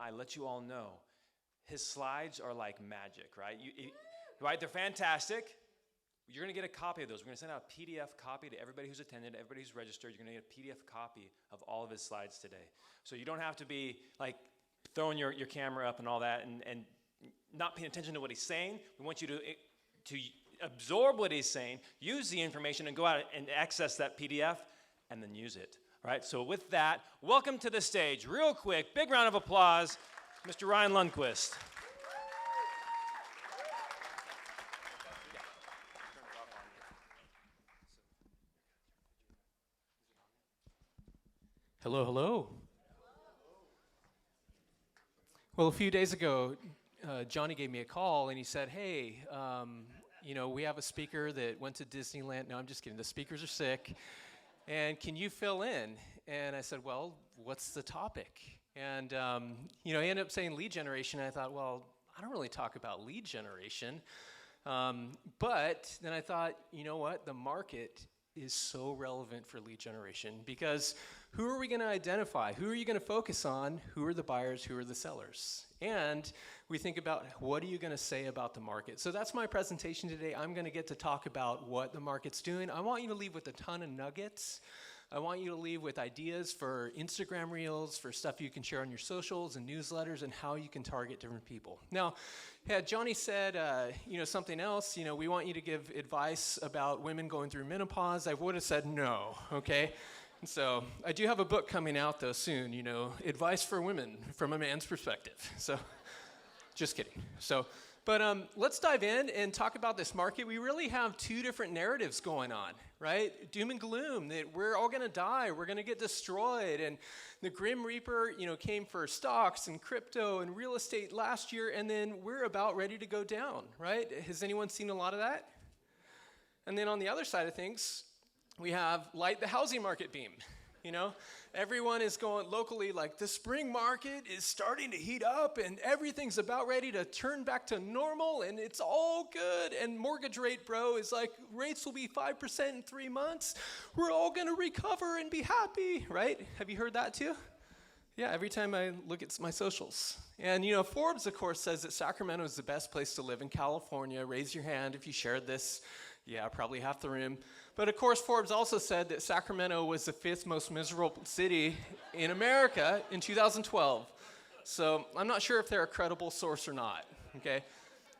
I let you all know, his slides are like magic, right? Right? They're fantastic. You're going to get a copy of those. We're going to send out a PDF copy to everybody who's attended, everybody who's registered. You're going to get a PDF copy of all of his slides today. So you don't have to be like throwing your camera up and all that and not paying attention to what he's saying. We want you to absorb what he's saying, use the information, and go out and access that PDF and then use it. All right, so with that, welcome to the stage, real quick, big round of applause, Mr. Ryan Lundquist. Hello, hello. Well, a few days ago, Johnny gave me a call and he said, hey, we have a speaker that went to Disneyland. No, I'm just kidding. The speakers are sick. And can you fill in? And I said, well, what's the topic? And, he ended up saying lead generation. And I thought, well, I don't really talk about lead generation. But then I thought, you know what? The market is so relevant for lead generation because who are we going to identify? Who are you going to focus on? Who are the buyers? Who are the sellers? And we think about what are you going to say about the market. So that's my presentation today. I'm going to get to talk about what the market's doing. I want you to leave with a ton of nuggets. I want you to leave with ideas for Instagram reels, for stuff you can share on your socials and newsletters, and how you can target different people. Now, had Johnny said, something else, we want you to give advice about women going through menopause, I would have said no, okay? So I do have a book coming out, though, soon, Advice for Women from a Man's Perspective. So just kidding. But let's dive in and talk about this market. We really have two different narratives going on, right? Doom and gloom, that we're all going to die, we're going to get destroyed, and the Grim Reaper, came for stocks and crypto and real estate last year, and then we're about ready to go down, right? Has anyone seen a lot of that? And then on the other side of things, we have light the housing market beam. Everyone is going locally like the spring market is starting to heat up and everything's about ready to turn back to normal and it's all good. And mortgage rate, bro, is like rates will be 5% in 3 months. We're all going to recover and be happy, right? Have you heard that too? Yeah, every time I look at my socials. And, Forbes, of course, says that Sacramento is the best place to live in California. Raise your hand if you shared this. Yeah, probably half the room. But of course, Forbes also said that Sacramento was the 5th most miserable city in America in 2012. So I'm not sure if they're a credible source or not, okay?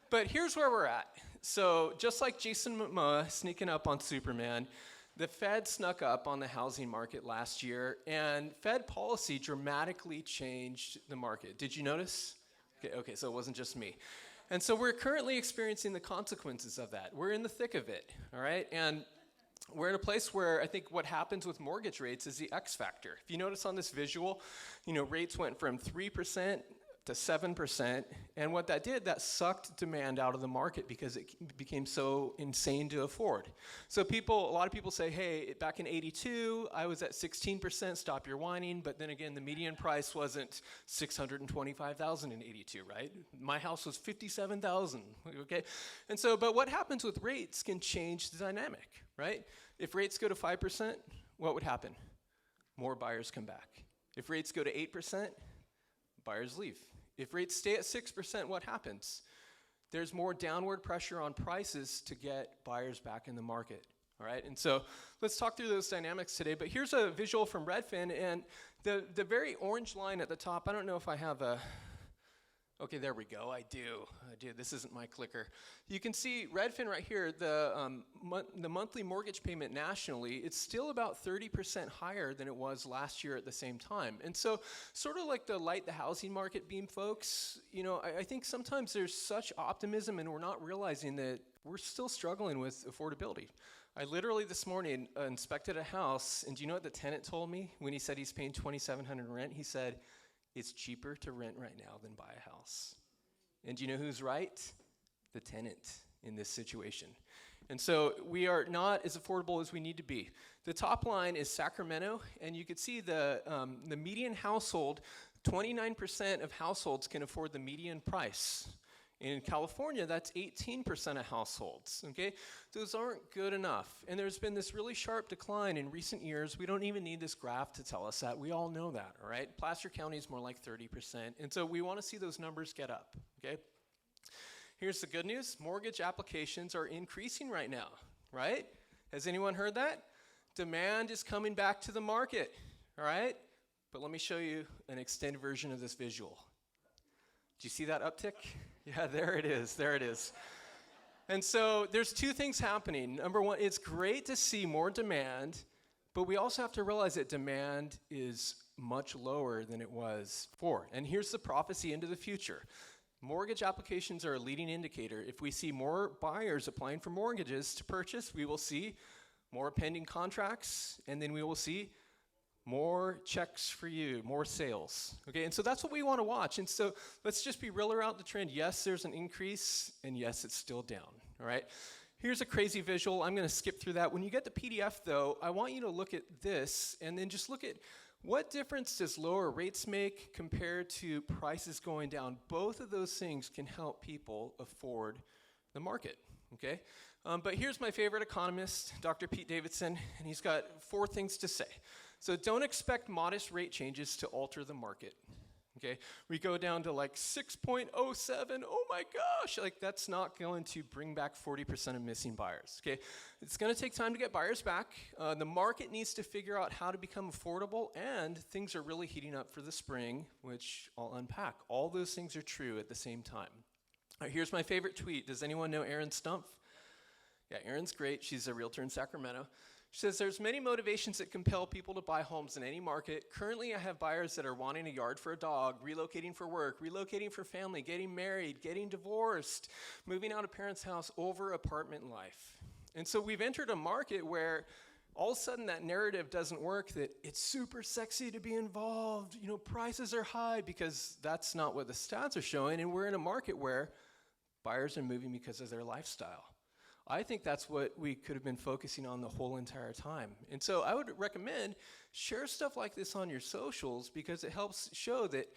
But here's where we're at. So just like Jason Momoa sneaking up on Superman, the Fed snuck up on the housing market last year, and Fed policy dramatically changed the market. Did you notice? Okay, so it wasn't just me. And so we're currently experiencing the consequences of that. We're in the thick of it, all right? And we're in a place where I think what happens with mortgage rates is the X factor. If you notice on this visual, rates went from 3% to 7, and what that did, that sucked demand out of the market because it became so insane to afford. So a lot of people say, hey, back in 82, I was at 16%, stop your whining, but then again, the median price wasn't $625,000 in 82, right? My house was $57,000, okay? And so, but what happens with rates can change the dynamic, right? If rates go to 5%, what would happen? More buyers come back. If rates go to 8%, buyers leave. If rates stay at 6%, what happens? There's more downward pressure on prices to get buyers back in the market, all right? And so let's talk through those dynamics today, but here's a visual from Redfin, and the very orange line at the top, I don't know if I have a, okay, there we go, I do, this isn't my clicker. You can see Redfin right here, the monthly mortgage payment nationally, it's still about 30% higher than it was last year at the same time. And so sort of like the light the housing market beam folks, I think sometimes there's such optimism and we're not realizing that we're still struggling with affordability. I literally this morning inspected a house, and do you know what the tenant told me when he said he's paying $2,700 rent? He said, it's cheaper to rent right now than buy a house. And do you know who's right? The tenant in this situation. And so we are not as affordable as we need to be. The top line is Sacramento, and you can see the median household, 29% of households can afford the median price. In California, that's 18% of households, okay? Those aren't good enough. And there's been this really sharp decline in recent years. We don't even need this graph to tell us that. We all know that, all right? Placer County is more like 30%. And so we want to see those numbers get up, okay? Here's the good news. Mortgage applications are increasing right now, right? Has anyone heard that? Demand is coming back to the market, all right? But let me show you an extended version of this visual. Do you see that uptick? Yeah, there it is, there it is. And so there's two things happening. Number one, it's great to see more demand, but we also have to realize that demand is much lower than it was before. And here's the prophecy into the future. Mortgage applications are a leading indicator. If we see more buyers applying for mortgages to purchase, we will see more pending contracts, and then we will see more checks for you, more sales. Okay, and so that's what we want to watch. And so let's just be real about the trend. Yes, there's an increase, and yes, it's still down. All right, here's a crazy visual. I'm going to skip through that. When you get the PDF, though, I want you to look at this and then just look at what difference does lower rates make compared to prices going down. Both of those things can help people afford the market. Okay, but here's my favorite economist, Dr. Pete Davidson, and he's got 4 things to say. So don't expect modest rate changes to alter the market, okay? We go down to like 6.07, oh my gosh, like that's not going to bring back 40% of missing buyers, okay? It's gonna take time to get buyers back. The market needs to figure out how to become affordable, and things are really heating up for the spring, which I'll unpack. All those things are true at the same time. All right, here's my favorite tweet. Does anyone know Erin Stumpf? Yeah, Erin's great. She's a realtor in Sacramento. She says, there's many motivations that compel people to buy homes in any market. Currently, I have buyers that are wanting a yard for a dog, relocating for work, relocating for family, getting married, getting divorced, moving out of parents' house over apartment life. And so we've entered a market where all of a sudden that narrative doesn't work, that it's super sexy to be involved, you know, prices are high, because that's not what the stats are showing. And we're in a market where buyers are moving because of their lifestyle. I think that's what we could have been focusing on the whole entire time. And so I would recommend share stuff like this on your socials, because it helps show that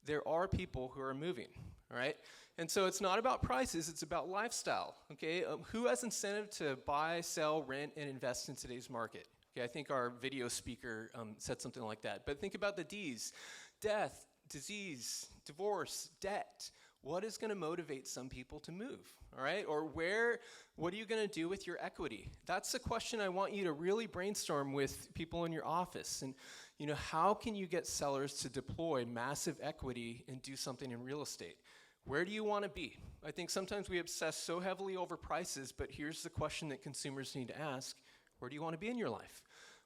there are people who are moving, all right? And so it's not about prices, it's about lifestyle, okay? Who has incentive to buy, sell, rent, and invest in today's market? Okay, I think our video speaker said something like that. But think about the Ds: death, disease, divorce, debt. What is going to motivate some people to move, all right? Or what are you going to do with your equity? That's the question I want you to really brainstorm with people in your office. And, you know, how can you get sellers to deploy massive equity and do something in real estate? Where do you want to be? I think sometimes we obsess so heavily over prices, but here's the question that consumers need to ask. Where do you want to be in your life?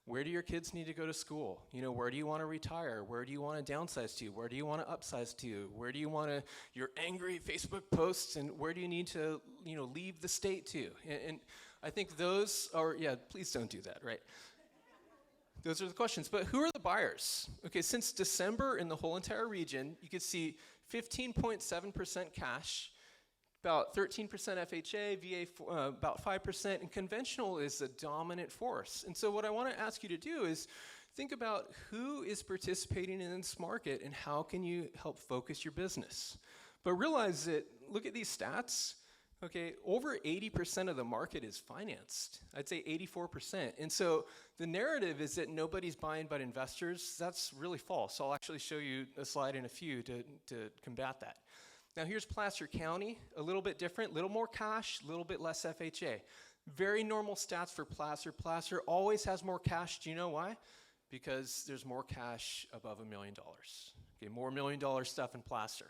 Where do your kids need to go to school? You know, where do you want to retire? Where do you want to downsize to? Where do you want to upsize to? Where do you want to, your angry Facebook posts, and where do you need to, you know, leave the state to? And I think those are, yeah, please don't do that, right? Those are the questions. But who are the buyers? Okay, since December in the whole entire region, you could see 15.7% cash, about 13% FHA, VA about 5%, and conventional is a dominant force. And so what I want to ask you to do is think about who is participating in this market and how can you help focus your business. But realize that, look at these stats, okay, over 80% of the market is financed. I'd say 84%. And so the narrative is that nobody's buying but investors. That's really false. I'll actually show you a slide in a few to combat that. Now here's Placer County, a little bit different, little more cash, a little bit less FHA. Very normal stats for Placer. Placer always has more cash. Do you know why? Because there's more cash above $1 million. Okay, more $1 million stuff in Placer.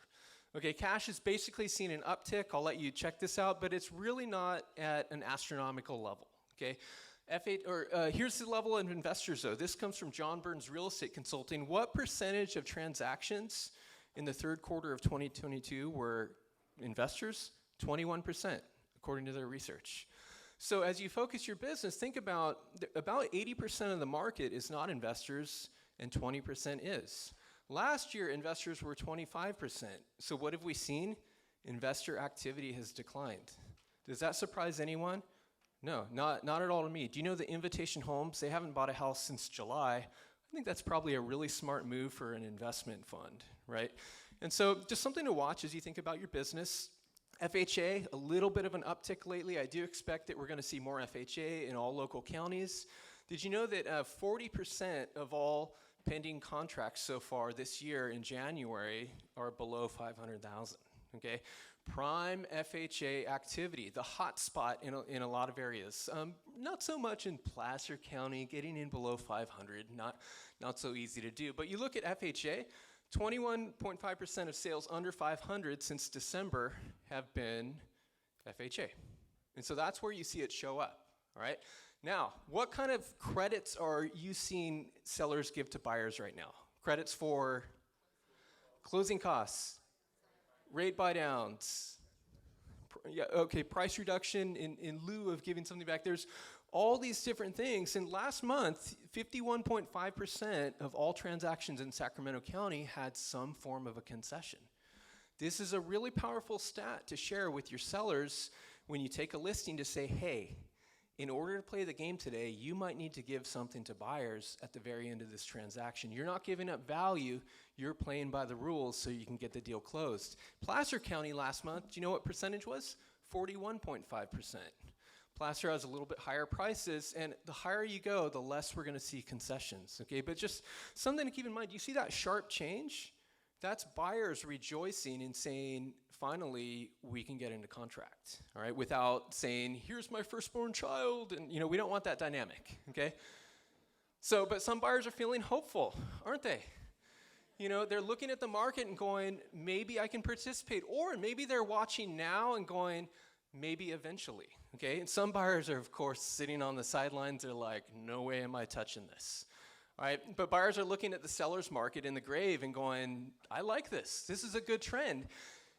Okay, cash is basically seeing an uptick. I'll let you check this out, but it's really not at an astronomical level. Okay, here's the level of investors though. This comes from John Burns Real Estate Consulting. What percentage of transactions in the third quarter of 2022 were investors? 21%, according to their research. So as you focus your business, think about 80% of the market is not investors and 20% is. Last year, investors were 25%. So what have we seen? Investor activity has declined. Does that surprise anyone? No, not at all to me. Do you know the Invitation Homes? They haven't bought a house since July. I think that's probably a really smart move for an investment fund, right? And so just something to watch as you think about your business. FHA, a little bit of an uptick lately. I do expect that we're going to see more FHA in all local counties. Did you know that 40% of all pending contracts so far this year in January are below 500,000? Okay, prime FHA activity, the hot spot in a lot of areas. Not so much in Placer County, getting in below 500, not so easy to do. But you look at FHA, 21.5% of sales under 500 since December have been FHA. And so that's where you see it show up, all right? Now, what kind of credits are you seeing sellers give to buyers right now? Credits for closing costs, rate buy downs, price reduction in lieu of giving something back. There's all these different things. And last month, 51.5% of all transactions in Sacramento County had some form of a concession. This is a really powerful stat to share with your sellers when you take a listing to say, hey, in order to play the game today, you might need to give something to buyers at the very end of this transaction. You're not giving up value, you're playing by the rules so you can get the deal closed. Placer County last month, do you know what percentage was? 41.5%. Placer has a little bit higher prices, and the higher you go, the less we're going to see concessions, okay? But just something to keep in mind, you see that sharp change? That's buyers rejoicing and saying, finally, we can get into contract, all right? Without saying, here's my firstborn child, and we don't want that dynamic, okay? So, but some buyers are feeling hopeful, aren't they? They're looking at the market and going, maybe I can participate, or maybe they're watching now and going, maybe eventually, okay? And some buyers are, of course, sitting on the sidelines. They're like, no way am I touching this, all right? But buyers are looking at the seller's market in the grave and going, I like this. This is a good trend.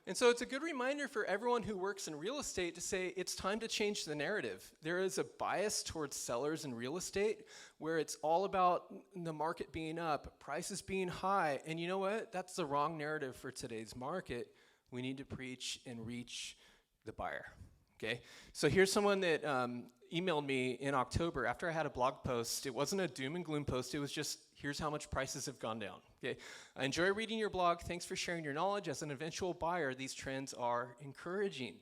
And so it's a good reminder for everyone who works in real estate to say it's time to change the narrative. There is a bias towards sellers in real estate where it's all about the market being up, prices being high. And you know what? That's the wrong narrative for today's market. We need to preach and reach the buyer. Okay, so here's someone that emailed me in October after I had a blog post. It wasn't a doom and gloom post. It was just, here's how much prices have gone down. Okay, I enjoy reading your blog. Thanks for sharing your knowledge. As an eventual buyer, these trends are encouraging.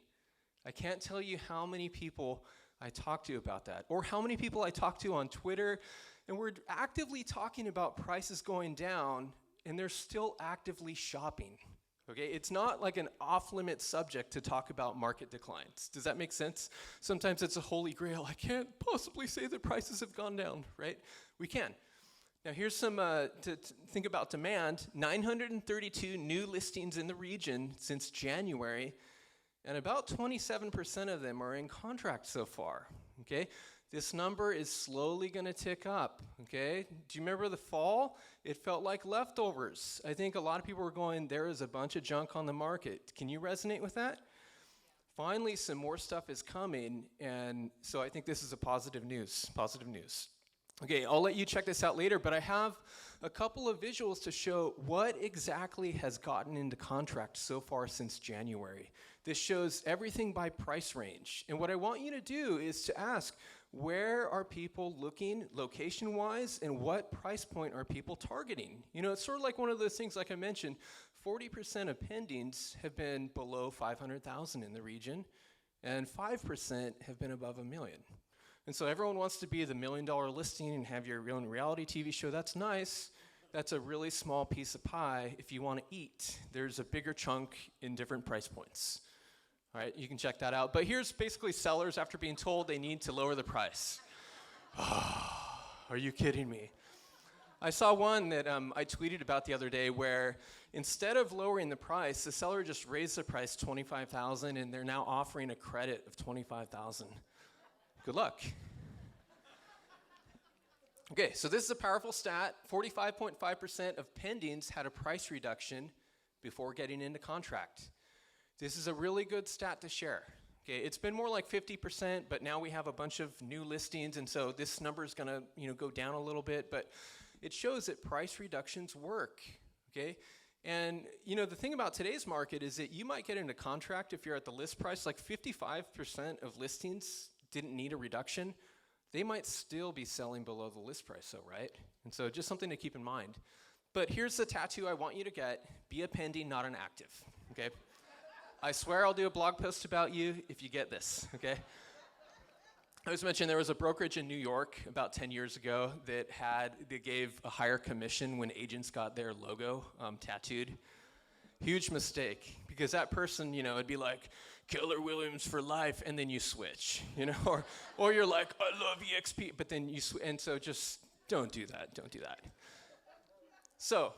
I can't tell you how many people I talk to about that, or how many people I talk to on Twitter, and we're actively talking about prices going down, and they're still actively shopping. Okay, it's not like an off-limit subject to talk about market declines. Does that make sense? Sometimes it's a holy grail. I can't possibly say that prices have gone down, right? We can. Now here's some, to think about demand, 932 new listings in the region since January, and about 27% of them are in contract so far, okay? This number is slowly going to tick up, okay? Do you remember the fall? It felt like leftovers. I think a lot of people were going, there is a bunch of junk on the market. Can you resonate with that? Finally, some more stuff is coming, and so I think this is a positive news. Okay, I'll let you check this out later, but I have a couple of visuals to show what exactly has gotten into contract so far since January. This shows everything by price range, and what I want you to do is to ask, where are people looking location-wise, and what price point are people targeting? It's sort of like one of those things, like I mentioned, 40% of pendings have been below 500,000 in the region, and 5% have been above $1 million. And so everyone wants to be the $1 million listing and have your own reality TV show. That's nice. That's a really small piece of pie. If you want to eat, there's a bigger chunk in different price points. All right, you can check that out. But here's basically sellers after being told they need to lower the price. Are you kidding me? I saw one that I tweeted about the other day where instead of lowering the price, the seller just raised the price $25,000 and they're now offering a credit of $25,000. Good luck. Okay, so this is a powerful stat. 45.5% of pendings had a price reduction before getting into contract. This is a really good stat to share. Okay, it's been more like 50%, but now we have a bunch of new listings, and so this number is going to go down a little bit, but it shows that price reductions work. Okay, and the thing about today's market is that you might get into contract if you're at the list price. Like 55% of listings didn't need a reduction. They might still be selling below the list price, though, right? And so just something to keep in mind. But here's the tattoo I want you to get: be a pending, not an active. Okay. I swear I'll do a blog post about you if you get this, okay? I was mentioning there was a brokerage in New York about 10 years ago that gave a higher commission when agents got their logo tattooed. Huge mistake, because that person, it'd be like, Keller Williams for life, and then you switch, or you're like, I love EXP, but then you and so just don't do that. So,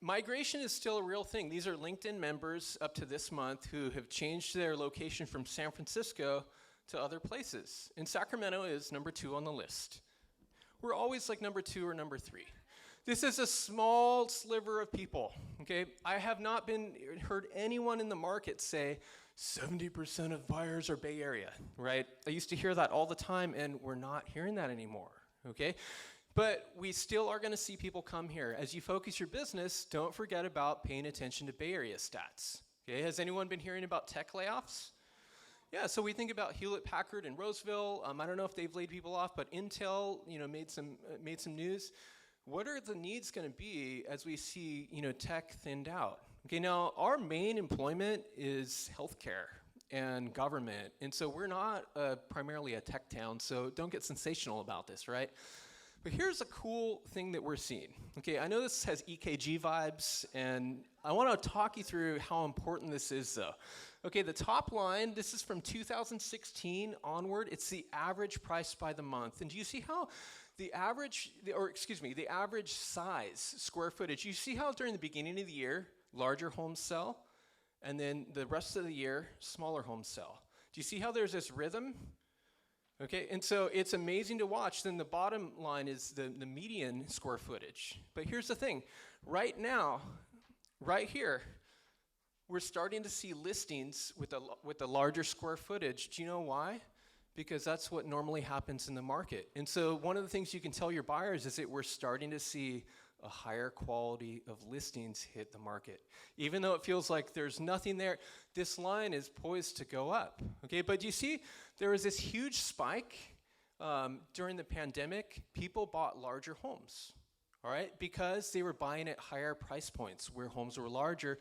migration is still a real thing. These are LinkedIn members up to this month who have changed their location from San Francisco to other places. And Sacramento is number 2 on the list. We're always like number 2 or number 3. This is a small sliver of people, okay? I have not heard anyone in the market say 70% of buyers are Bay Area, right? I used to hear that all the time, and we're not hearing that anymore, okay? But we still are going to see people come here. As you focus your business, don't forget about paying attention to Bay Area stats. Okay, has anyone been hearing about tech layoffs? Yeah, so we think about Hewlett-Packard and Roseville. I don't know if they've laid people off, but Intel, made some news. What are the needs going to be as we see, tech thinned out? Okay, now our main employment is healthcare and government, and so we're not primarily a tech town. So don't get sensational about this, right? But here's a cool thing that we're seeing. Okay, I know this has EKG vibes, and I want to talk you through how important this is, though. Okay, the top line, this is from 2016 onward. It's the average price by the month. And do you see how the average size, square footage, you see how during the beginning of the year, larger homes sell, and then the rest of the year, smaller homes sell? Do you see how there's this rhythm? Okay, and so it's amazing to watch. Then the bottom line is the median square footage. But here's the thing. Right now, right here, we're starting to see listings with a larger square footage. Do you know why? Because that's what normally happens in the market. And so one of the things you can tell your buyers is that we're starting to see a higher quality of listings hit the market. Even though it feels like there's nothing there, this line is poised to go up. Okay, but you see, there was this huge spike during the pandemic. People bought larger homes, all right, because they were buying at higher price points where homes were larger,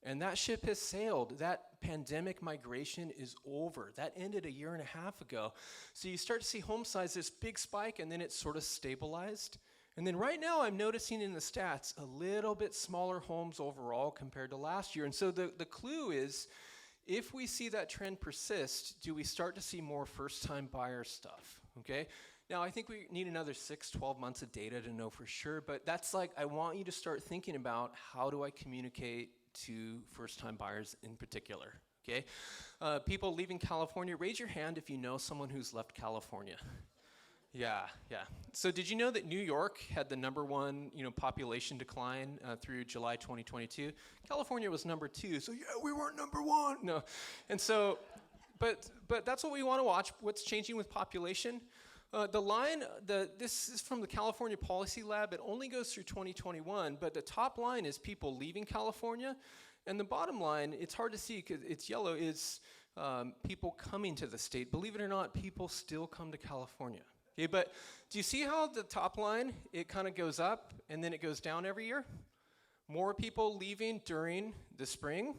and that ship has sailed. That pandemic migration is over. That ended 1.5 years ago. So you start to see home size, this big spike, and then it's sort of stabilized. And then right now I'm noticing in the stats a little bit smaller homes overall compared to last year. And so the clue is, if we see that trend persist, do we start to see more first-time buyer stuff, okay? Now, I think we need another 6-12 months of data to know for sure, but that's like, I want you to start thinking about, how do I communicate to first-time buyers in particular, okay? People leaving California, raise your hand if you know someone who's left California. Yeah. So did you know that New York had the number 1, population decline through July 2022? California was number 2. So yeah, we weren't number 1. No, and so, but that's what we want to watch. What's changing with population? This is from the California Policy Lab. It only goes through 2021, but the top line is people leaving California, and the bottom line, it's hard to see because it's yellow, is people coming to the state. Believe it or not, people still come to California. Okay, but do you see how the top line, it kind of goes up and then it goes down every year? More people leaving during the spring,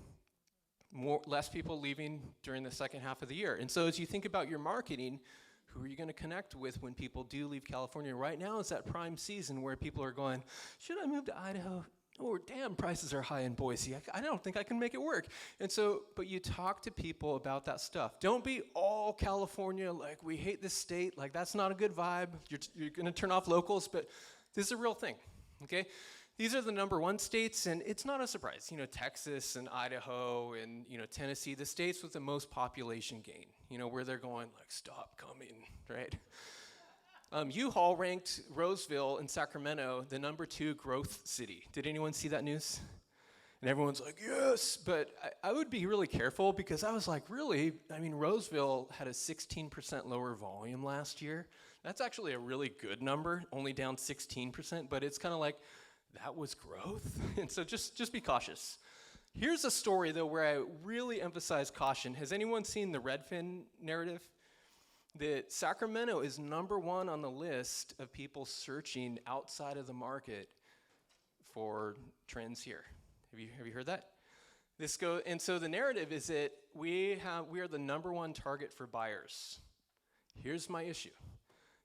less people leaving during the second half of the year. And so as you think about your marketing, who are you going to connect with when people do leave California? Right now is that prime season where people are going, should I move to Idaho? Oh, damn, prices are high in Boise. I don't think I can make it work. And so, but you talk to people about that stuff. Don't be all California, like, we hate this state. Like, that's not a good vibe. You're going to turn off locals, but this is a real thing, okay? These are the number 1 states, and it's not a surprise. Texas and Idaho and, Tennessee, the states with the most population gain, where they're going, like, stop coming, right? U-Haul ranked Roseville and Sacramento the number 2 growth city. Did anyone see that news? And everyone's like, yes, but I would be really careful because I was like, really? I mean, Roseville had a 16% lower volume last year. That's actually a really good number, only down 16%, but it's kind of like, that was growth? And so just be cautious. Here's a story, though, where I really emphasize caution. Has anyone seen the Redfin narrative? That Sacramento is number 1 on the list of people searching outside of the market for trends here. Have you heard that? And so the narrative is that we are the number one target for buyers. Here's my issue.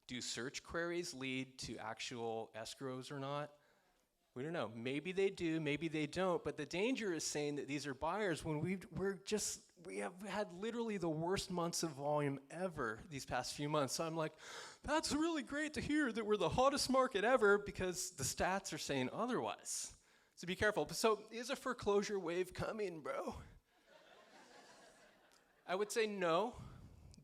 Do search queries lead to actual escrows or not? We don't know. Maybe they do, maybe they don't. But the danger is saying that these are buyers when we have had literally the worst months of volume ever these past few months. So I'm like, that's really great to hear that we're the hottest market ever because the stats are saying otherwise. So be careful. So is a foreclosure wave coming, bro? I would say no,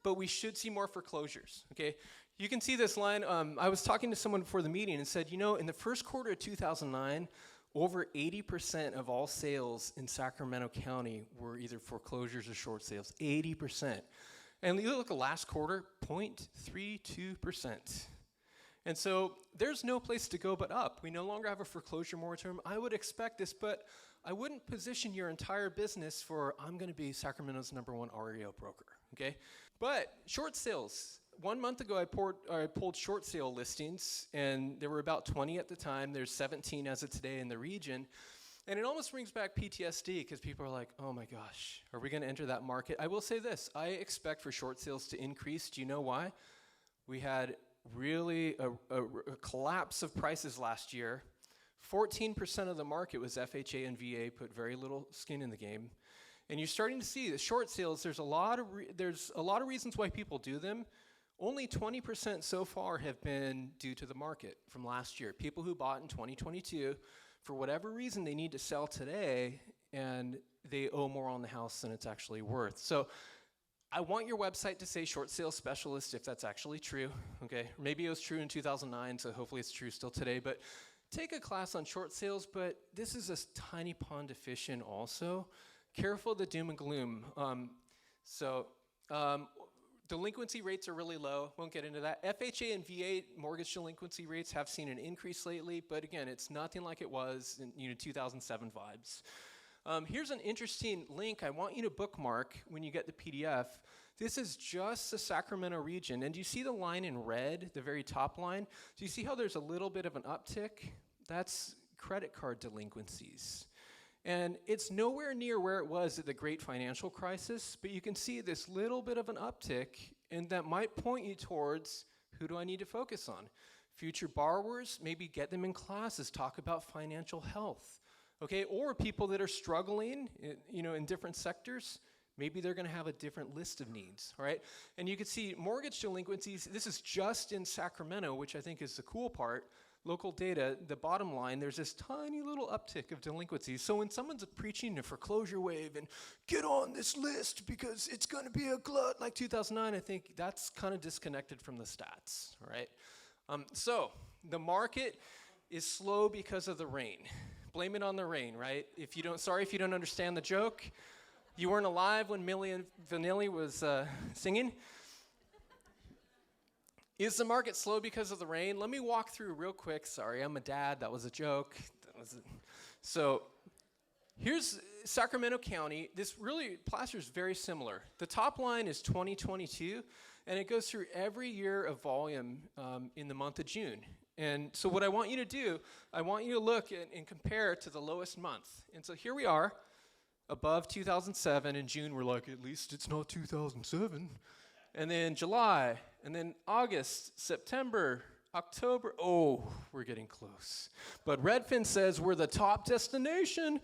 but we should see more foreclosures, okay? You can see this line. I was talking to someone before the meeting and said, in the first quarter of 2009, over 80% of all sales in Sacramento County were either foreclosures or short sales, 80%. And you look at last quarter, 0.32%. And so there's no place to go but up. We no longer have a foreclosure moratorium. I would expect this, but I wouldn't position your entire business for, I'm going to be Sacramento's #1 REO broker, okay? But short sales. 1 month ago, I pulled short sale listings, and there were about 20 at the time. There's 17 as of today in the region. And it almost brings back PTSD because people are like, oh my gosh, are we going to enter that market? I will say this. I expect for short sales to increase. Do you know why? We had really a collapse of prices last year. 14% of the market was FHA and VA, put very little skin in the game. And you're starting to see the short sales, there's a lot of reasons why people do them. Only 20% so far have been due to the market from last year. People who bought in 2022, for whatever reason, they need to sell today, and they owe more on the house than it's actually worth. So I want your website to say short sales specialist if that's actually true, okay? Maybe it was true in 2009, so hopefully it's true still today. But take a class on short sales, but this is a tiny pond of fish in also. Careful of the doom and gloom. Delinquency rates are really low. Won't get into that. FHA and VA mortgage delinquency rates have seen an increase lately, but again, it's nothing like it was in 2007 vibes. Here's an interesting link I want you to bookmark when you get the PDF. This is just the Sacramento region. And do you see the line in red, the very top line? Do you see how there's a little bit of an uptick? That's credit card delinquencies. And it's nowhere near where it was at the Great Financial Crisis, but you can see this little bit of an uptick, and that might point you towards who do I need to focus on? Future borrowers, maybe get them in classes, talk about financial health, okay? Or people that are struggling, in different sectors, maybe they're going to have a different list of needs, all right? And you can see mortgage delinquencies. This is just in Sacramento, which I think is the cool part. Local data, the bottom line, there's this tiny little uptick of delinquencies. So when someone's preaching a foreclosure wave and get on this list because it's going to be a glut like 2009, I think that's kind of disconnected from the stats, all right? So the market is slow because of the rain. Blame it on the rain, right? Sorry if you don't understand the joke. You weren't alive when Milli Vanilli was singing. Is the market slow because of the rain? Let me walk through real quick. Sorry, I'm a dad. That was a joke. So here's Sacramento County. This really, plaster is very similar. The top line is 2022, and it goes through every year of volume in the month of June. And so what I want you to do, I want you to look and compare to the lowest month. And so here we are, above 2007. In June, we're like, at least it's not 2007. And then July, and then August, September, October. Oh, we're getting close. But Redfin says we're the top destination.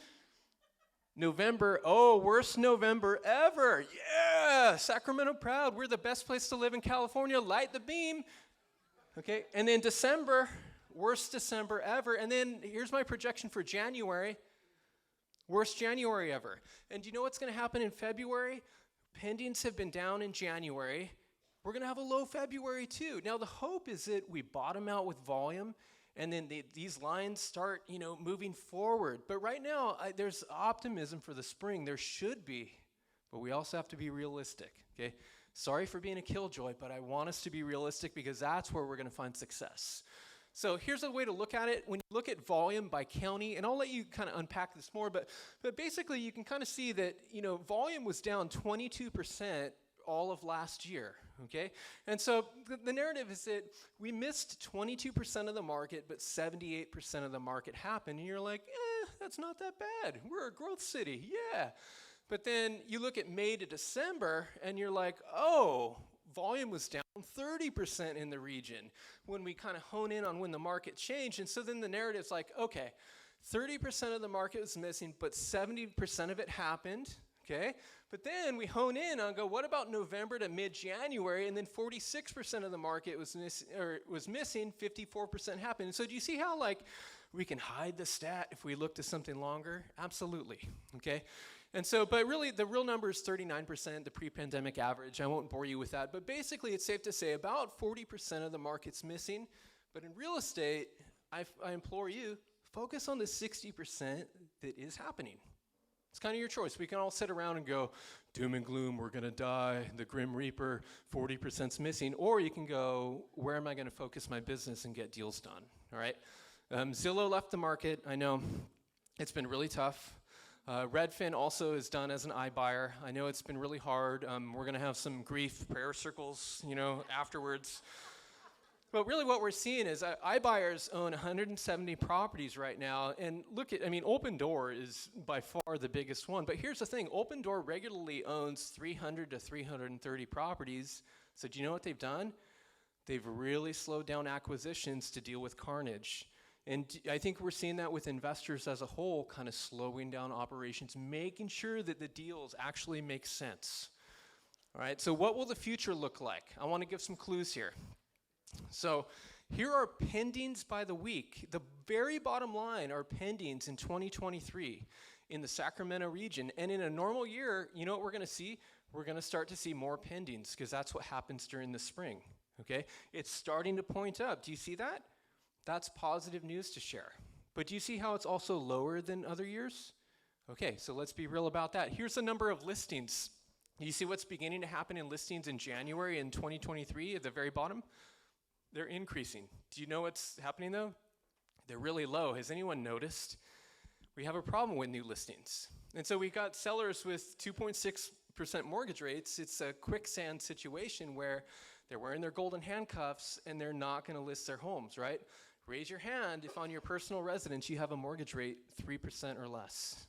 November, worst November ever. Yeah, Sacramento proud. We're the best place to live in California. Light the beam. Okay, and then December, worst December ever. And then here's my projection for January. Worst January ever. And do you know what's going to happen in February? Pendings have been down in January. We're going to have a low February too. Now the hope is that we bottom out with volume and then these lines start, moving forward. But right now, there's optimism for the spring. There should be, but we also have to be realistic, okay? Sorry for being a killjoy, but I want us to be realistic because that's where we're going to find success. So here's a way to look at it. When you look at volume by county, and I'll let you kind of unpack this more, but basically you can kind of see that, volume was down 22% all of last year, okay? And so the narrative is that we missed 22% of the market, but 78% of the market happened. And you're like, that's not that bad. We're a growth city, yeah. But then you look at May to December, and you're like, oh, volume was down 30% in the region when we kind of hone in on when the market changed. And so then the narrative's like, okay, 30% of the market was missing, but 70% of it happened, okay? But then we hone in on go, what about November to mid-January? And then 46% of the market was missing, 54% happened. And so do you see how like we can hide the stat if we look to something longer? Absolutely, okay? And so, but really the real number is 39%, the pre-pandemic average. I won't bore you with that. But basically it's safe to say about 40% of the market's missing. But in real estate, I implore you, focus on the 60% that is happening. It's kind of your choice. We can all sit around and go, doom and gloom, we're going to die, the Grim Reaper, 40%'s missing. Or you can go, where am I going to focus my business and get deals done? All right. Zillow left the market. I know it's been really tough. Redfin also is done as an iBuyer. I know it's been really hard. We're going to have some grief prayer circles, afterwards. But really what we're seeing is iBuyers own 170 properties right now. And look at, Open Door is by far the biggest one. But here's the thing. Open Door regularly owns 300 to 330 properties. So do you know what they've done? They've really slowed down acquisitions to deal with carnage. And I think we're seeing that with investors as a whole, kind of slowing down operations, making sure that the deals actually make sense. All right, so what will the future look like? I want to give some clues here. So here are pendings by the week. The very bottom line are pendings in 2023 in the Sacramento region. And in a normal year, you know what we're going to see? We're going to start to see more pendings because that's what happens during the spring, okay? It's starting to point up. Do you see that? That's positive news to share. But do you see how it's also lower than other years? Okay, so let's be real about that. Here's the number of listings. You see what's beginning to happen in listings in January in 2023 at the very bottom? They're increasing. Do you know what's happening though? They're really low. Has anyone noticed? We have a problem with new listings. And so we've got sellers with 2.6% mortgage rates. It's a quicksand situation where they're wearing their golden handcuffs and they're not going to list their homes, right? Raise your hand if on your personal residence you have a mortgage rate 3% or less.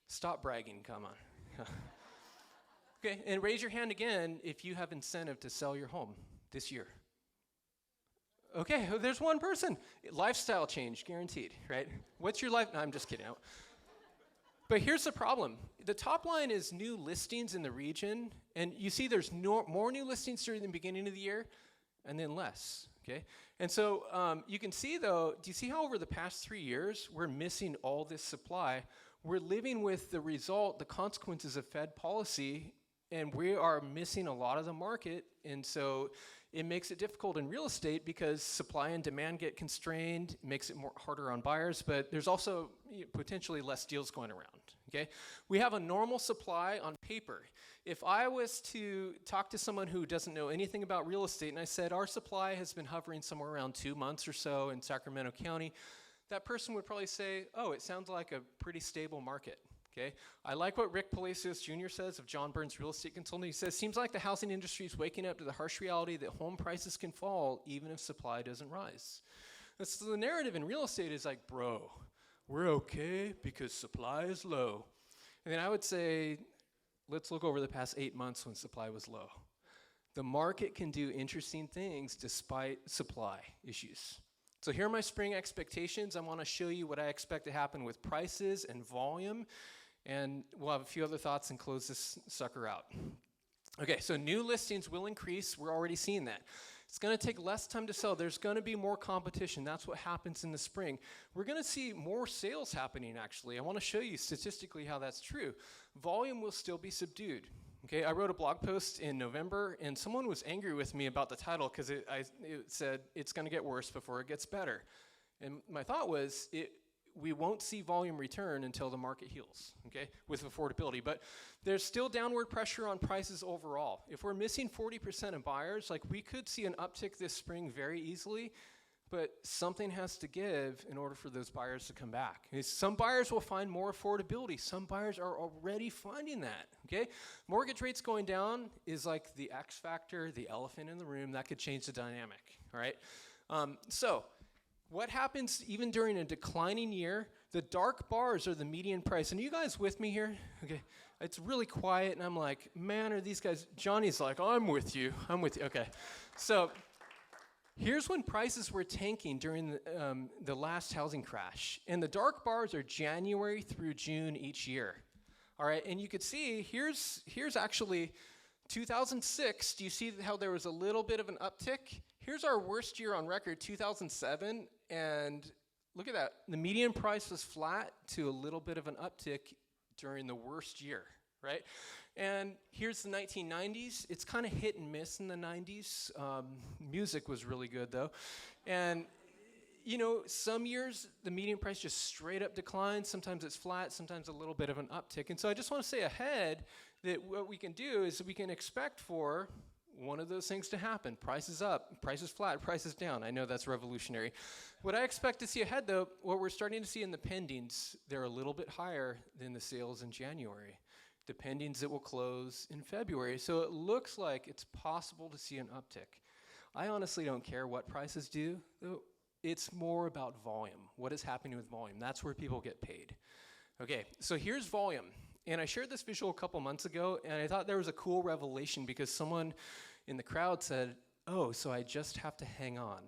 Stop bragging, come on. Okay, and raise your hand again if you have incentive to sell your home this year. Okay, there's one person. Lifestyle change, guaranteed, right? What's your life? No, I'm just kidding. But here's the problem. The top line is new listings in the region, and you see there's more new listings during the beginning of the year, and then less, okay? And so you can see, though, do you see how over the past 3 years, we're missing all this supply? We're living with the result, the consequences of Fed policy, and we are missing a lot of the market, and so it makes it difficult in real estate because supply and demand get constrained, makes it harder on buyers, but there's also potentially less deals going around, okay? We have a normal supply on paper. If I was to talk to someone who doesn't know anything about real estate and I said our supply has been hovering somewhere around 2 months or so in Sacramento County, that person would probably say, oh, it sounds like a pretty stable market. Okay, I like what Rick Palacios Jr. says of John Burns Real Estate Consulting. He says, seems like the housing industry is waking up to the harsh reality that home prices can fall even if supply doesn't rise. And so the narrative in real estate is like, bro, we're okay because supply is low. And then I would say, let's look over the past 8 months when supply was low. The market can do interesting things despite supply issues. So here are my spring expectations. I want to show you what I expect to happen with prices and volume. And we'll have a few other thoughts and close this sucker out. Okay, so new listings will increase. We're already seeing that. It's going to take less time to sell. There's going to be more competition. That's what happens in the spring. We're going to see more sales happening, actually. I want to show you statistically how that's true. Volume will still be subdued. Okay, I wrote a blog post in November, and someone was angry with me about the title because it said it's going to get worse before it gets better. And my thought was, we won't see volume return until the market heals, okay, with affordability. But there's still downward pressure on prices overall. If we're missing 40% of buyers, like we could see an uptick this spring very easily, but something has to give in order for those buyers to come back. Some buyers will find more affordability. Some buyers are already finding that, okay? Mortgage rates going down is like the X factor, the elephant in the room. That could change the dynamic, all right? So what happens even during a declining year? The dark bars are the median price. And you guys with me here? Okay. It's really quiet, and I'm like, man, are these guys? Johnny's like, I'm with you. I'm with you. Okay. So here's when prices were tanking during the last housing crash. And the dark bars are January through June each year. All right. And you could see here's actually 2006. Do you see how there was a little bit of an uptick? Here's our worst year on record, 2007. And look at that. The median price was flat to a little bit of an uptick during the worst year, right? And here's the 1990s. It's kind of hit and miss in the 90s. Music was really good, though. And, you know, some years the median price just straight up declines. Sometimes it's flat, sometimes a little bit of an uptick. And so I just want to say ahead that what we can do is we can expect for one of those things to happen. Prices up, prices flat, prices down. I know that's revolutionary. What I expect to see ahead, though, what we're starting to see in the pendings, they're a little bit higher than the sales in January. The pendings that will close in February. So it looks like it's possible to see an uptick. I honestly don't care what prices do, though. It's more about volume. What is happening with volume? That's where people get paid. Okay, so here's volume. And I shared this visual a couple months ago, and I thought there was a cool revelation because someone in the crowd said, oh, so I just have to hang on.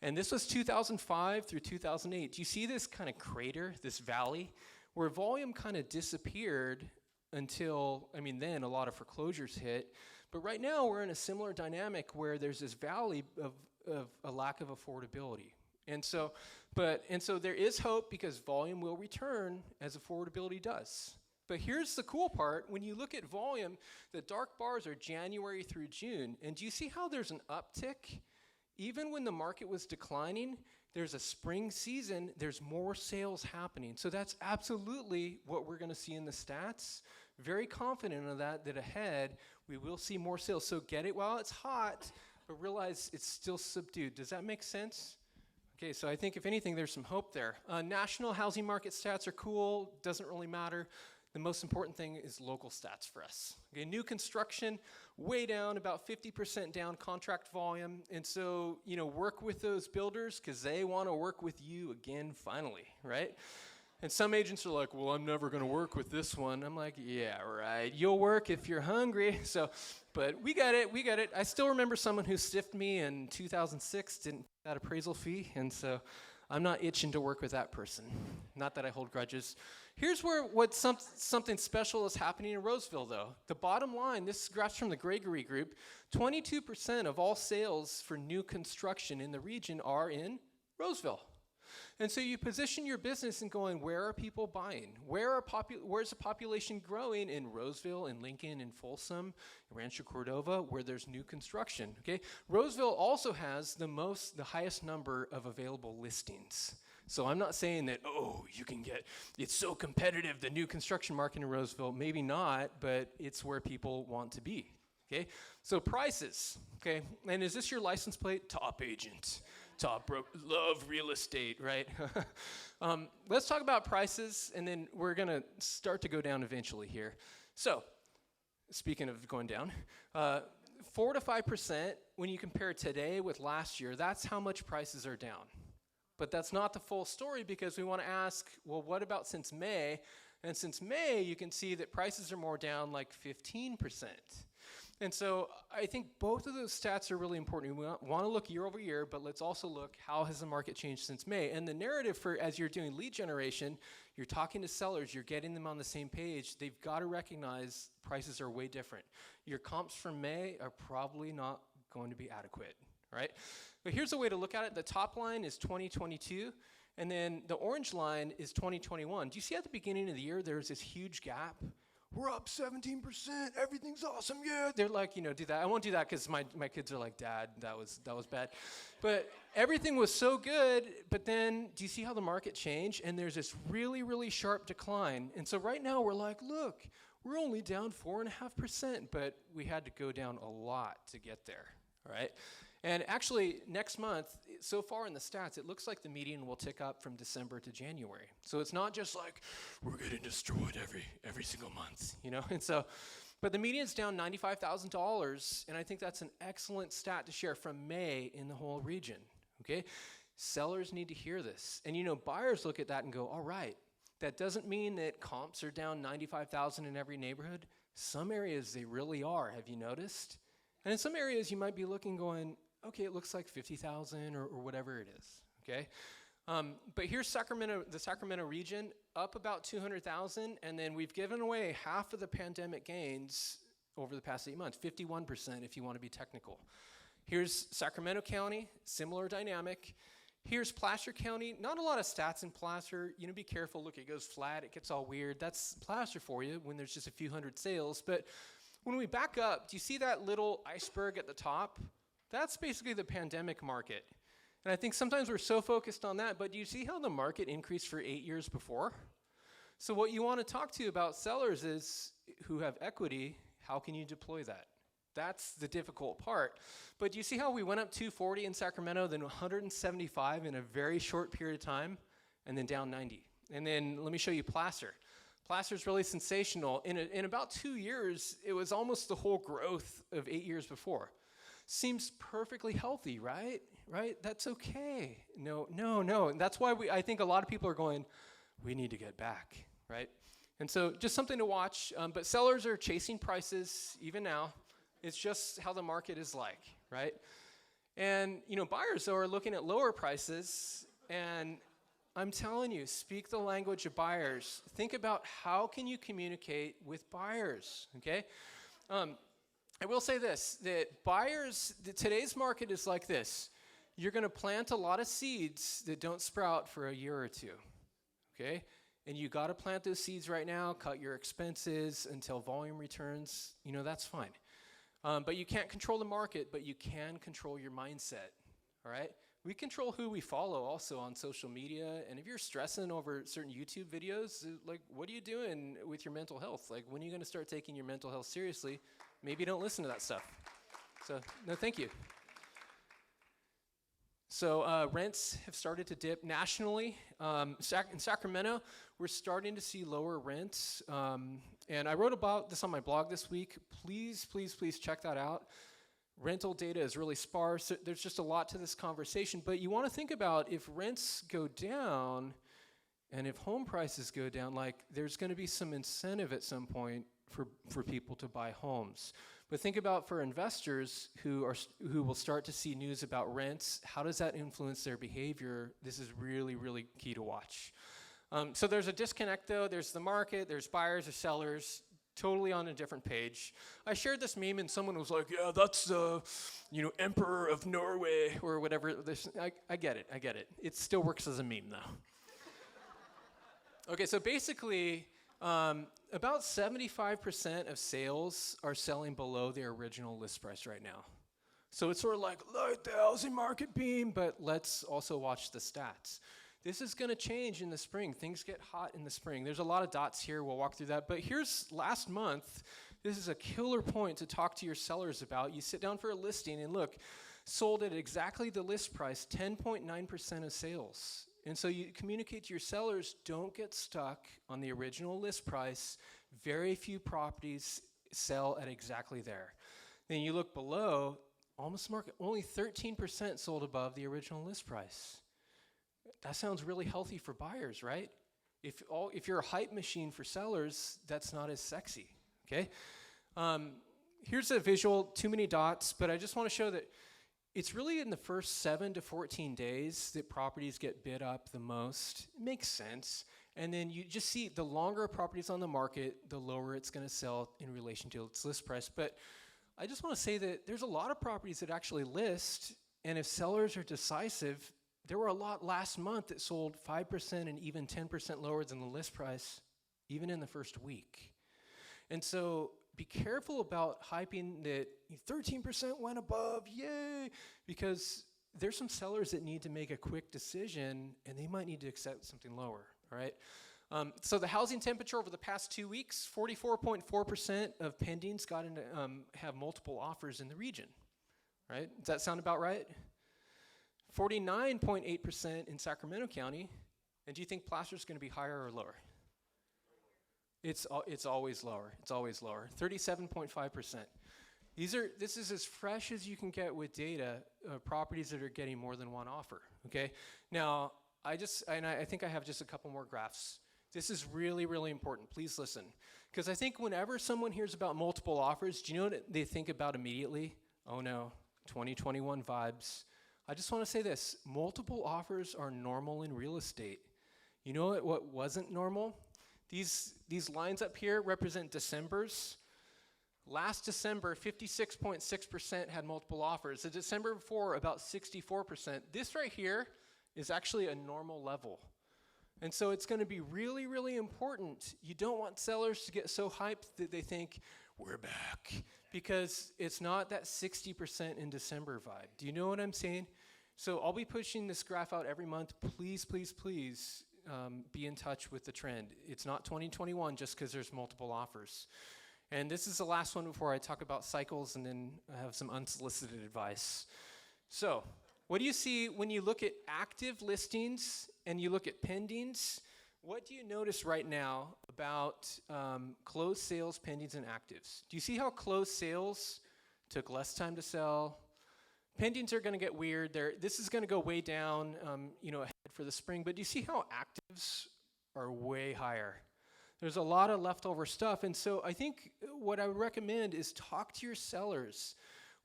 And this was 2005 through 2008. Do you see this kind of crater, this valley, where volume kind of disappeared until, then a lot of foreclosures hit. But right now we're in a similar dynamic where there's this valley of a lack of affordability. And so there is hope because volume will return as affordability does. But here's the cool part. When you look at volume, the dark bars are January through June. And do you see how there's an uptick? Even when the market was declining, there's a spring season, there's more sales happening. So that's absolutely what we're going to see in the stats. Very confident of that ahead we will see more sales. So get it while it's hot, but realize it's still subdued. Does that make sense? Okay, so I think if anything, there's some hope there. National housing market stats are cool, doesn't really matter. The most important thing is local stats for us. Okay, new construction, way down, about 50% down contract volume. And so, work with those builders because they want to work with you again finally, right? And some agents are like, well, I'm never going to work with this one. I'm like, yeah, right. You'll work if you're hungry. But we got it. I still remember someone who stiffed me in 2006, didn't pay that appraisal fee. And so I'm not itching to work with that person. Not that I hold grudges. Here's what something special is happening in Roseville, though. The bottom line, this graph's from the Gregory Group, 22% of all sales for new construction in the region are in Roseville. And so you position your business and going, where are people buying? Where's the population growing? In Roseville, in Lincoln, in Folsom, Rancho Cordova, where there's new construction. Okay, Roseville also has the highest number of available listings. So I'm not saying that, it's so competitive, the new construction market in Roseville. Maybe not, but it's where people want to be. Okay, so prices. Okay, and is this your license plate? Top agent. Top broke, love real estate, right? Let's talk about prices, and then we're going to start to go down eventually here. So, speaking of going down, 4 to 5% when you compare today with last year, that's how much prices are down. But that's not the full story because we want to ask, well, what about since May? And since May, you can see that prices are more down like 15%. And so I think both of those stats are really important. We want to look year over year, but let's also look how has the market changed since May. And the narrative for as you're doing lead generation, you're talking to sellers, you're getting them on the same page. They've got to recognize prices are way different. Your comps from May are probably not going to be adequate, right? But here's a way to look at it. The top line is 2022, and then the orange line is 2021. Do you see at the beginning of the year there's this huge gap? We're up 17%, everything's awesome, yeah. They're like, do that. I won't do that because my kids are like, Dad, that was bad. But everything was so good, but then do you see how the market changed? And there's this really, really sharp decline. And so right now we're like, look, we're only down 4.5%, but we had to go down a lot to get there, all right? And actually, next month, so far in the stats, it looks like the median will tick up from December to January. So it's not just like, we're getting destroyed every single month, And so, but the median's down $95,000, and I think that's an excellent stat to share from May in the whole region, okay? Sellers need to hear this. And buyers look at that and go, all right, that doesn't mean that comps are down 95,000 in every neighborhood. Some areas they really are, have you noticed? And in some areas you might be looking going, okay, it looks like 50,000 or whatever it is, okay? But here's Sacramento, the Sacramento region, up about 200,000, and then we've given away half of the pandemic gains over the past 8 months, 51% if you want to be technical. Here's Sacramento County, similar dynamic. Here's Placer County, not a lot of stats in Placer. Be careful, look, it goes flat, it gets all weird. That's Placer for you when there's just a few hundred sales. But when we back up, do you see that little iceberg at the top? That's basically the pandemic market. And I think sometimes we're so focused on that, but do you see how the market increased for 8 years before? So what you want to talk to about sellers is who have equity, how can you deploy that? That's the difficult part. But do you see how we went up 240 in Sacramento, then 175 in a very short period of time, and then down 90? And then let me show you Placer. Placer's really sensational. In about 2 years, it was almost the whole growth of 8 years before. Seems perfectly healthy, right? Right? That's okay. No. And that's why I think a lot of people are going, we need to get back, right? And so just something to watch. But sellers are chasing prices even now. It's just how the market is like, right? And, buyers are looking at lower prices. And I'm telling you, speak the language of buyers. Think about how can you communicate with buyers, okay? I will say this, that buyers, today's market is like this. You're going to plant a lot of seeds that don't sprout for a year or two, okay? And you got to plant those seeds right now, cut your expenses until volume returns. That's fine. But you can't control the market, but you can control your mindset, all right? We control who we follow also on social media. And if you're stressing over certain YouTube videos, like, what are you doing with your mental health? Like, when are you going to start taking your mental health seriously? Maybe don't listen to that stuff. So, no, thank you. So rents have started to dip nationally. In Sacramento, we're starting to see lower rents. And I wrote about this on my blog this week. Please check that out. Rental data is really sparse. There's just a lot to this conversation. But you want to think about if rents go down and if home prices go down, like there's going to be some incentive at some point for people to buy homes. But think about for investors who will start to see news about rents, how does that influence their behavior? This is really, really key to watch. So there's a disconnect though. There's the market, there's buyers or sellers, totally on a different page. I shared this meme and someone was like, yeah, that's the Emperor of Norway or whatever. I get it. It still works as a meme though. Okay, so basically, about 75% of sales are selling below their original list price right now. So it's sort of like, light the housing market beam, but let's also watch the stats. This is going to change in the spring. Things get hot in the spring. There's a lot of dots here. We'll walk through that. But here's last month. This is a killer point to talk to your sellers about. You sit down for a listing and look, sold at exactly the list price, 10.9% of sales. And so you communicate to your sellers, don't get stuck on the original list price. Very few properties sell at exactly there. Then you look below, almost market, only 13% sold above the original list price. That sounds really healthy for buyers, right? If you're a hype machine for sellers, that's not as sexy, okay? Here's a visual, too many dots, but I just want to show that it's really in the first 7 to 14 days that properties get bid up the most. It makes sense. And then you just see the longer a property's on the market, the lower it's going to sell in relation to its list price. But I just want to say that there's a lot of properties that actually list, and if sellers are decisive, there were a lot last month that sold 5% and even 10% lower than the list price, even in the first week. And so be careful about hyping that 13% went above, yay, because there's some sellers that need to make a quick decision, and they might need to accept something lower, all right? So the housing temperature over the past 2 weeks, 44.4% of pendings got into have multiple offers in the region, right? Does that sound about right? 49.8% in Sacramento County. And do you think Placer's going to be higher or lower? It's always lower. It's always lower. 37.5%. This is as fresh as you can get with data, properties that are getting more than one offer, okay? Now, I think I have just a couple more graphs. This is really, really important. Please listen. Because I think whenever someone hears about multiple offers, do you know what they think about immediately? Oh no, 2021 vibes. I just want to say this. Multiple offers are normal in real estate. You know what wasn't normal? These lines up here represent Decembers. Last December, 56.6% had multiple offers. The December before, about 64%. This right here is actually a normal level. And so it's going to be really, really important. You don't want sellers to get so hyped that they think, we're back. Because it's not that 60% in December vibe. Do you know what I'm saying? So I'll be pushing this graph out every month. Please, please, please be in touch with the trend. It's not 2021 just because there's multiple offers. And this is the last one before I talk about cycles and then I have some unsolicited advice. So, what do you see when you look at active listings and you look at pendings? What do you notice right now about closed sales, pendings, and actives? Do you see how closed sales took less time to sell? Pendings are going to get weird. This is going to go way down, ahead for the spring. But do you see how actives are way higher? There's a lot of leftover stuff. And so I think what I would recommend is talk to your sellers.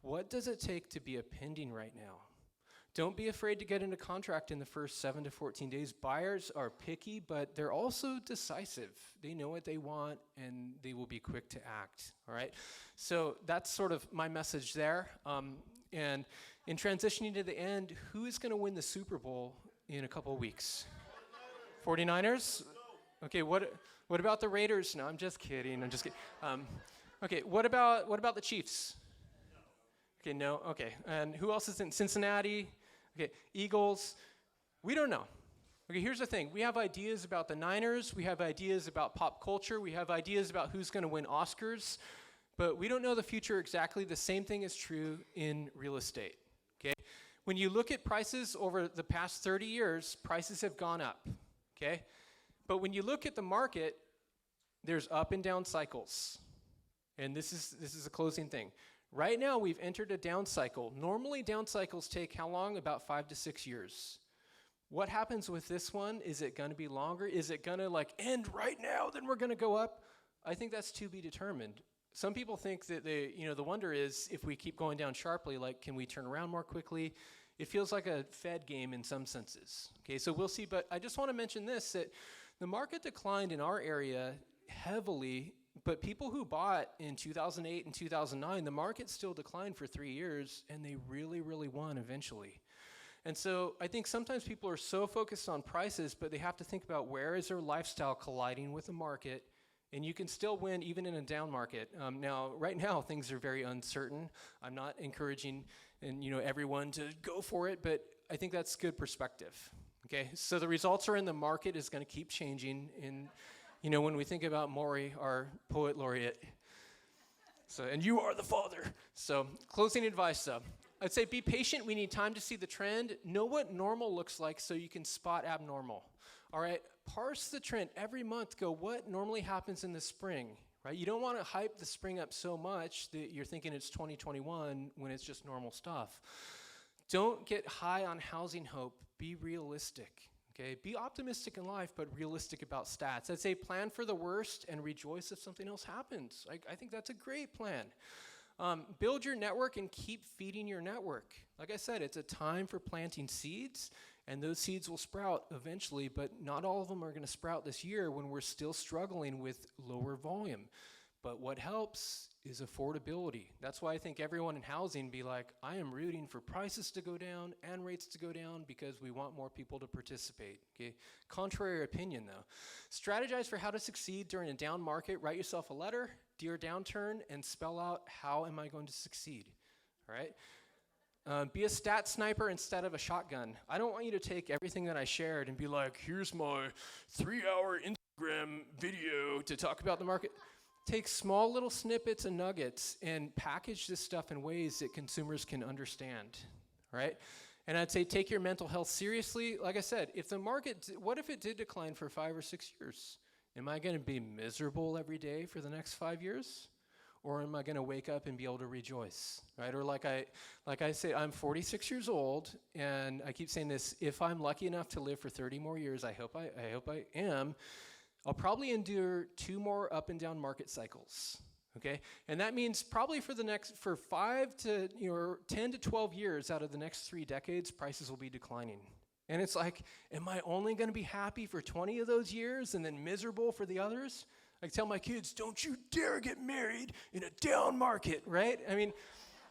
What does it take to be a pending right now? Don't be afraid to get into contract in the first 7 to 14 days. Buyers are picky, but they're also decisive. They know what they want, and they will be quick to act, all right? So that's sort of my message there. And in transitioning to the end, who is going to win the Super Bowl in a couple of weeks? 49ers? Okay, what about the Raiders? No, I'm just kidding. Okay, what about the Chiefs? Okay, no. Okay, and who else is in Cincinnati? Okay, Eagles. We don't know. Okay, here's the thing. We have ideas about the Niners. We have ideas about pop culture. We have ideas about who's going to win Oscars. But we don't know the future exactly. The same thing is true in real estate. Okay, when you look at prices over the past 30 years, prices have gone up. Okay, but when you look at the market, there's up and down cycles. And this is a closing thing. Right now, we've entered a down cycle. Normally, down cycles take how long? About 5 to 6 years. What happens with this one? Is it going to be longer? Is it going to end right now, then we're going to go up? I think that's to be determined. Some people think that the wonder is if we keep going down sharply, can we turn around more quickly? It feels like a Fed game in some senses. Okay, so we'll see. But I just want to mention this, that the market declined in our area heavily. But people who bought in 2008 and 2009, the market still declined for 3 years, and they really, really won eventually. And so I think sometimes people are so focused on prices, but they have to think about where is their lifestyle colliding with the market, and you can still win even in a down market. Now, right now, things are very uncertain. I'm not encouraging everyone to go for it, but I think that's good perspective. Okay, so the results are in the market is going to keep changing in. When we think about Maury, our poet laureate. So, and you are the father. So, closing advice, though. I'd say be patient. We need time to see the trend. Know what normal looks like so you can spot abnormal. All right? Parse the trend every month. Go, what normally happens in the spring? Right? You don't want to hype the spring up so much that you're thinking it's 2021 when it's just normal stuff. Don't get high on housing hope. Be realistic. Okay, be optimistic in life, but realistic about stats. I'd say plan for the worst and rejoice if something else happens. I think that's a great plan. Build your network and keep feeding your network. Like I said, it's a time for planting seeds, and those seeds will sprout eventually, but not all of them are going to sprout this year when we're still struggling with lower volume. But what helps is affordability. That's why I think everyone in housing be like, I am rooting for prices to go down and rates to go down because we want more people to participate. Okay? Contrary opinion, though. Strategize for how to succeed during a down market. Write yourself a letter, dear downturn, and spell out how am I going to succeed. All right? Be a stat sniper instead of a shotgun. I don't want you to take everything that I shared and be like, here's my 3-hour Instagram video to talk about the market. Take small little snippets and nuggets and package this stuff in ways that consumers can understand, right? And I'd say take your mental health seriously. Like I said, if the market, what if it did decline for 5 or 6 years? Am I going to be miserable every day for the next 5 years? or am I going to wake up and be able to rejoice, right? Or like I say, I'm 46 years old, and I keep saying this, if I'm lucky enough to live for 30 more years, I hope I am, I'll probably endure 2 more up and down market cycles, okay? And that means probably for 5 to, 10 to 12 years out of the next 3 decades, prices will be declining. And it's like, am I only going to be happy for 20 of those years and then miserable for the others? I tell my kids, don't you dare get married in a down market, right? I mean,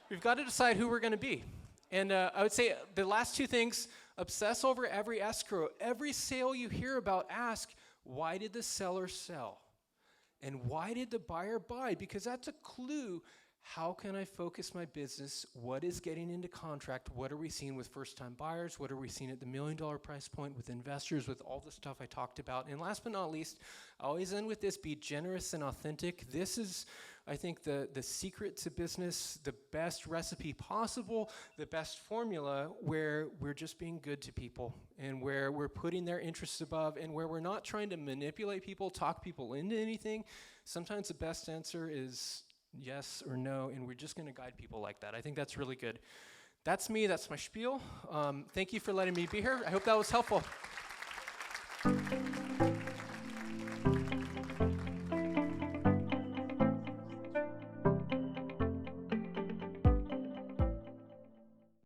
we've got to decide who we're going to be. And I would say the last 2 things, obsess over every escrow. Every sale you hear about, ask, why did the seller sell? And why did the buyer buy? Because that's a clue. How can I focus my business? What is getting into contract? What are we seeing with first-time buyers? What are we seeing at the $1 million price point with investors, with all the stuff I talked about? And last but not least, I always end with this, be generous and authentic. This is, I think, the secret to business, the best recipe possible, the best formula where we're just being good to people and where we're putting their interests above and where we're not trying to manipulate people, talk people into anything. Sometimes the best answer is yes or no, and we're just going to guide people like that. I think that's really good. That's me. That's my spiel. Thank you for letting me be here. I hope that was helpful.